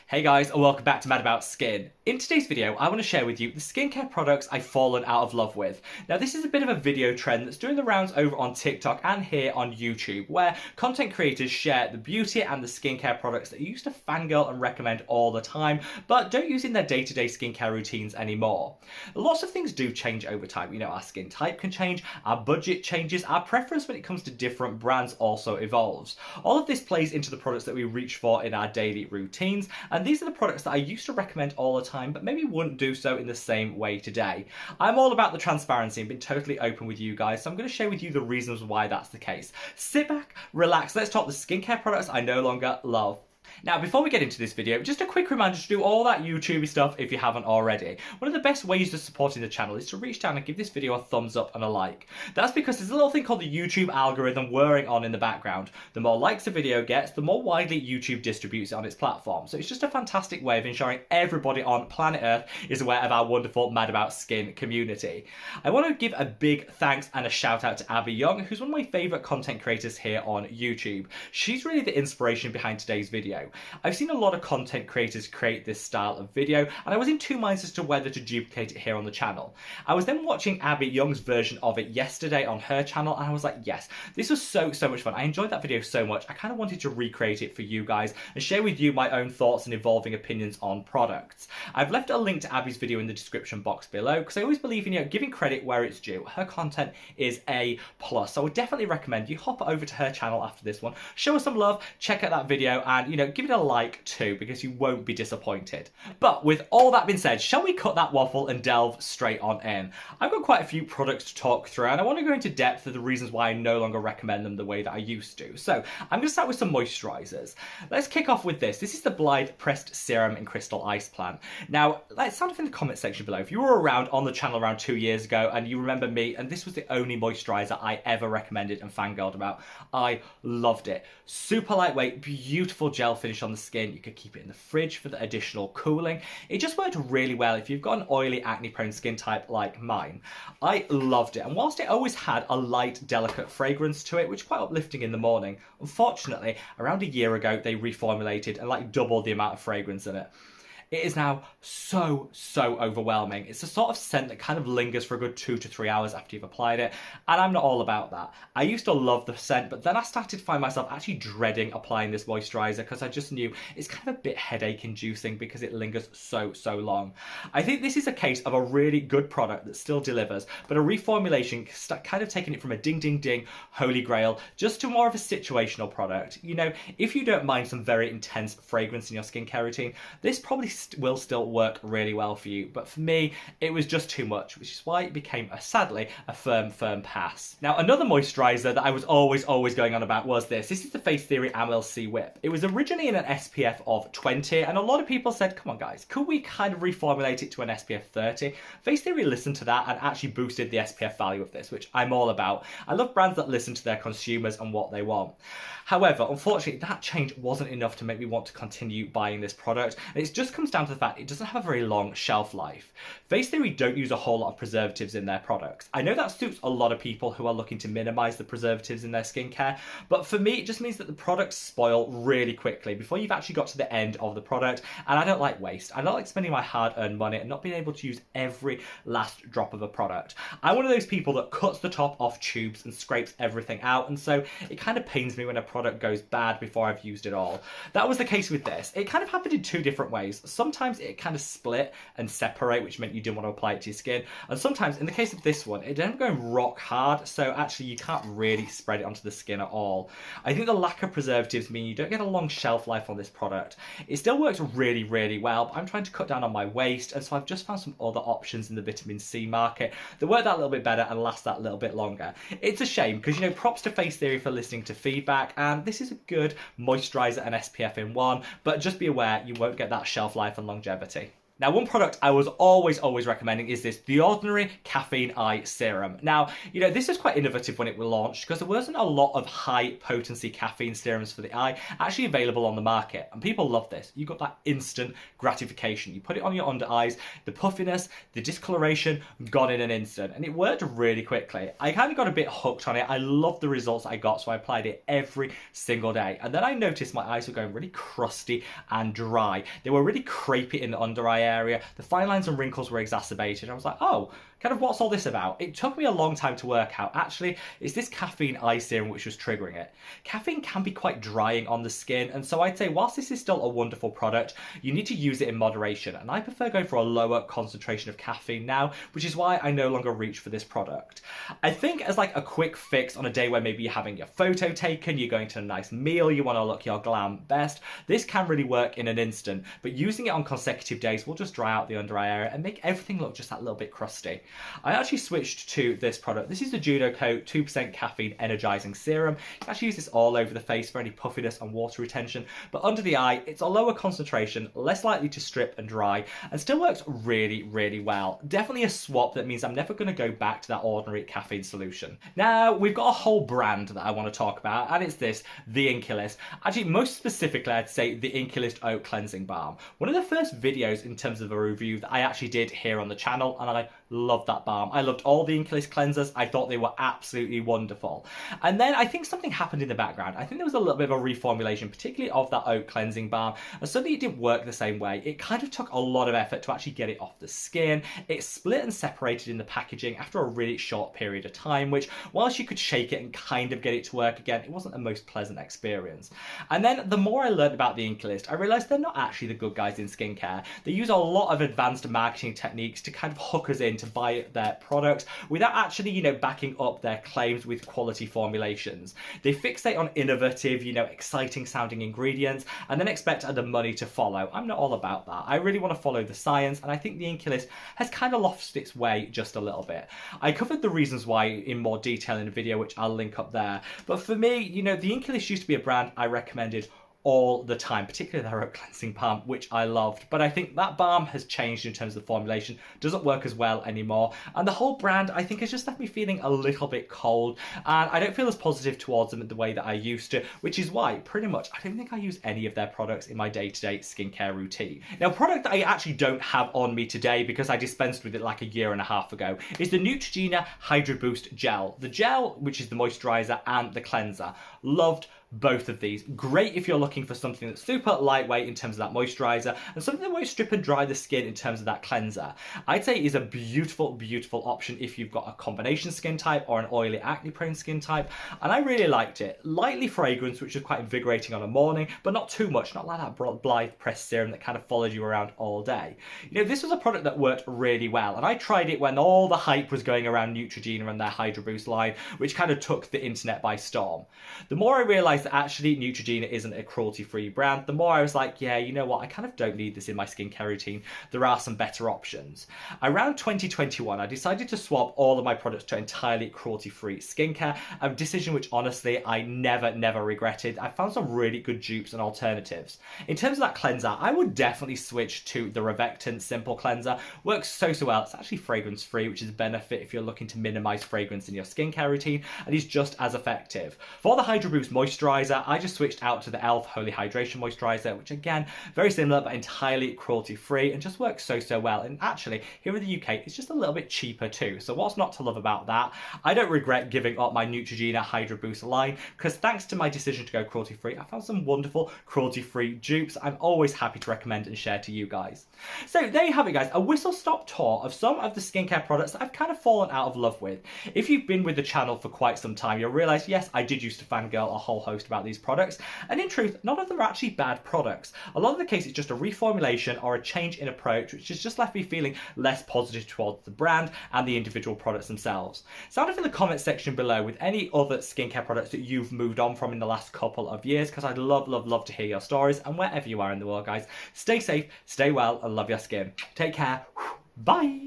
Hey guys, and welcome back to Mad About Skin. In today's video, I want to share with you the skincare products I've fallen out of love with. Now, this is a bit of a video trend that's doing the rounds over on TikTok and here on YouTube, where content creators share the beauty and the skincare products that you used to fangirl and recommend all the time, but don't use in their day-to-day skincare routines anymore. Lots of things do change over time. You know, our skin type can change, our budget changes, our preference when it comes to different brands also evolves. All of this plays into the products that we reach for in our daily routines, and these are the products that I used to recommend all the time, but maybe wouldn't do so in the same way today. I'm all about the transparency and been totally open with you guys, so I'm going to share with you the reasons why that's the case. Sit back, relax, let's talk the skincare products I no longer love. Now, before we get into this video, just a quick reminder to do all that YouTubey stuff if you haven't already. One of the best ways of supporting the channel is to reach down and give this video a thumbs up and a like. That's because there's a little thing called the YouTube algorithm whirring on in the background. The more likes a video gets, the more widely YouTube distributes it on its platform. So it's just a fantastic way of ensuring everybody on planet Earth is aware of our wonderful Mad About Skin community. I want to give a big thanks and a shout out to Abby Young, who's one of my favourite content creators here on YouTube. She's really the inspiration behind today's video. I've seen a lot of content creators create this style of video, and I was in two minds as to whether to duplicate it here on the channel. I was then watching Abby Young's version of it yesterday on her channel, and I was like, yes, this was so much fun. I enjoyed that video so much. I kind of wanted to recreate it for you guys and share with you my own thoughts and evolving opinions on products. I've left a link to Abby's video in the description box below because I always believe in, you know, giving credit where it's due. Her content is A+, so I would definitely recommend you hop over to her channel after this one, show her some love, check out that video, and, you know, give it a like too, because you won't be disappointed. But with all that being said, shall we cut that waffle and delve straight on in? I've got quite a few products to talk through, and I want to go into depth of the reasons why I no longer recommend them the way that I used to. So I'm going to start with some moisturizers. Let's kick off with this. This is the Blithe Pressed Serum in Crystal Ice Plant. Now, let's sound off in the comment section below. If you were around on the channel around 2 years ago and you remember me, and this was the only moisturizer I ever recommended and fangirled about, I loved it. Super lightweight, beautiful gel finish on the skin. You could keep it in the fridge for the additional cooling. It just worked really well if you've got an oily, acne-prone skin type like mine. I loved it, and whilst it always had a light, delicate fragrance to it, which is quite uplifting in the morning, unfortunately, around a year ago, they reformulated and like doubled the amount of fragrance in it. It is now so overwhelming. It's a sort of scent that kind of lingers for a good 2 to 3 hours after you've applied it, and I'm not all about that. I used to love the scent, but then I started to find myself actually dreading applying this moisturizer because I just knew it's kind of a bit headache inducing because it lingers so long. I think this is a case of a really good product that still delivers, but a reformulation kind of taking it from a ding Holy Grail just to more of a situational product. You know, if you don't mind some very intense fragrance in your skincare routine, this probably will still work really well for you, but for me it was just too much, which is why it became sadly a firm pass. Now, another moisturizer that I was always going on about was this is the Face Theory amil-c whip. It was originally in an SPF of 20, and a lot of people said, come on guys, could we kind of reformulate it to an SPF 30? Face Theory listened to that and actually boosted the SPF value of this, which I'm all about. I love brands that listen to their consumers and what they want. However, unfortunately, that change wasn't enough to make me want to continue buying this product, and it just comes down to the fact it doesn't have a very long shelf life. Face Theory don't use a whole lot of preservatives in their products. I know that suits a lot of people who are looking to minimize the preservatives in their skincare, but for me it just means that the products spoil really quickly before you've actually got to the end of the product, and I don't like waste. I don't like spending my hard-earned money and not being able to use every last drop of a product. I'm one of those people that cuts the top off tubes and scrapes everything out, and so it kind of pains me when a product goes bad before I've used it all. That was the case with this. It kind of happened in two different ways. Sometimes it kind of split and separate, which meant you didn't want to apply it to your skin, and sometimes in the case of this one it ended up going rock hard, so actually you can't really spread it onto the skin at all. I think the lack of preservatives mean you don't get a long shelf life on this product. It still works really well, but I'm trying to cut down on my waste, and so I've just found some other options in the vitamin C market that work that little bit better and last that little bit longer. It's a shame because, you know, props to Face Theory for listening to feedback, and this is a good moisturizer and SPF in one, but just be aware you won't get that shelf life and longevity. Now, one product I was always recommending is The Ordinary Caffeine Eye Serum. Now, this is quite innovative when it was launched because there wasn't a lot of high potency caffeine serums for the eye actually available on the market. And people love this. You got that instant gratification. You put it on your under eyes, the puffiness, the discoloration, gone in an instant. And it worked really quickly. I kind of got a bit hooked on it. I loved the results I got, so I applied it every single day. And then I noticed my eyes were going really crusty and dry. They were really crepey in the under eye area. The fine lines and wrinkles were exacerbated. I was like, oh, kind of what's all this about? It took me a long time to work out. Actually, it's this caffeine eye serum which was triggering it. Caffeine can be quite drying on the skin, and so I'd say whilst this is still a wonderful product, you need to use it in moderation. And I prefer going for a lower concentration of caffeine now, which is why I no longer reach for this product. I think as like a quick fix on a day where maybe you're having your photo taken, you're going to a nice meal, you want to look your glam best, this can really work in an instant, but using it on consecutive days will just dry out the under eye area and make everything look just that little bit crusty. I actually switched to this product. This is the Juno Coat 2% Caffeine Energizing Serum. You can actually use this all over the face for any puffiness and water retention, but under the eye, it's a lower concentration, less likely to strip and dry, and still works really well. Definitely a swap that means I'm never going to go back to that ordinary caffeine solution. Now, we've got a whole brand that I want to talk about, and it's this, the Inkey List. Actually, most specifically, I'd say the Inkey List Oat Cleansing Balm. One of the first videos in terms of a review that I actually did here on the channel, and I loved that balm. I loved all the Inkey List cleansers. I thought they were absolutely wonderful. And then I think something happened in the background. I think there was a little bit of a reformulation, particularly of that oat cleansing balm, and suddenly it didn't work the same way. It kind of took a lot of effort to actually get it off the skin. It split and separated in the packaging after a really short period of time, which whilst you could shake it and kind of get it to work again, it wasn't the most pleasant experience. And then the more I learned about the Inkey List, I realized they're not actually the good guys in skincare. They use a lot of advanced marketing techniques to kind of hook us in to buy their products without actually, backing up their claims with quality formulations. They fixate on innovative, exciting sounding ingredients and then expect the money to follow. I'm not all about that. I really want to follow the science, and I think the Inkey List has kind of lost its way just a little bit. I covered the reasons why in more detail in a video which I'll link up there. But for me, the Inkey List used to be a brand I recommended all the time, particularly their oat cleansing balm, which I loved. But I think that balm has changed in terms of the formulation, doesn't work as well anymore. And the whole brand, I think, has just left me feeling a little bit cold. And I don't feel as positive towards them the way that I used to, which is why pretty much I don't think I use any of their products in my day-to-day skincare routine. Now, a product that I actually don't have on me today because I dispensed with it like a year and a half ago is the Neutrogena Hydroboost Gel. The gel, which is the moisturizer and the cleanser. Loved both of these. Great if you're looking for something that's super lightweight in terms of that moisturizer and something that won't strip and dry the skin in terms of that cleanser. I'd say it is a beautiful option if you've got a combination skin type or an oily acne prone skin type, and I really liked it. Lightly fragrance, which is quite invigorating on a morning, but not too much, not like that Blithe pressed serum that kind of followed you around all day. This was a product that worked really well, and I tried it when all the hype was going around Neutrogena and their hydroboost line, which kind of took the internet by storm. The more I realized that actually Neutrogena isn't a cruelty-free brand, the more I was like, yeah, you know what, I kind of don't need this in my skincare routine. There are some better options. Around 2021, I decided to swap all of my products to entirely cruelty-free skincare, a decision which honestly I never regretted. I found some really good dupes and alternatives. In terms of that cleanser, I would definitely switch to the Revectin Simple Cleanser. Works so well. It's actually fragrance-free, which is a benefit if you're looking to minimize fragrance in your skincare routine, and is just as effective. For the Hydro Boost Moisturizer, I just switched out to the e.l.f. Holy Hydration Moisturizer, which again, very similar but entirely cruelty-free and just works so well. And actually, here in the UK, it's just a little bit cheaper too. So what's not to love about that? I don't regret giving up my Neutrogena Hydro Boost line because thanks to my decision to go cruelty-free, I found some wonderful cruelty-free dupes I'm always happy to recommend and share to you guys. So there you have it, guys, a whistle-stop tour of some of the skincare products that I've kind of fallen out of love with. If you've been with the channel for quite some time, you'll realise, yes, I did used to fangirl a whole host about these products, and in truth, none of them are actually bad products. A lot of the case, it's just a reformulation or a change in approach, which has just left me feeling less positive towards the brand and the individual products themselves. Sound off in the comment section below with any other skincare products that you've moved on from in the last couple of years, because I'd love to hear your stories. And wherever you are in the world, guys, stay safe, stay well, and love your skin. Take care. Bye.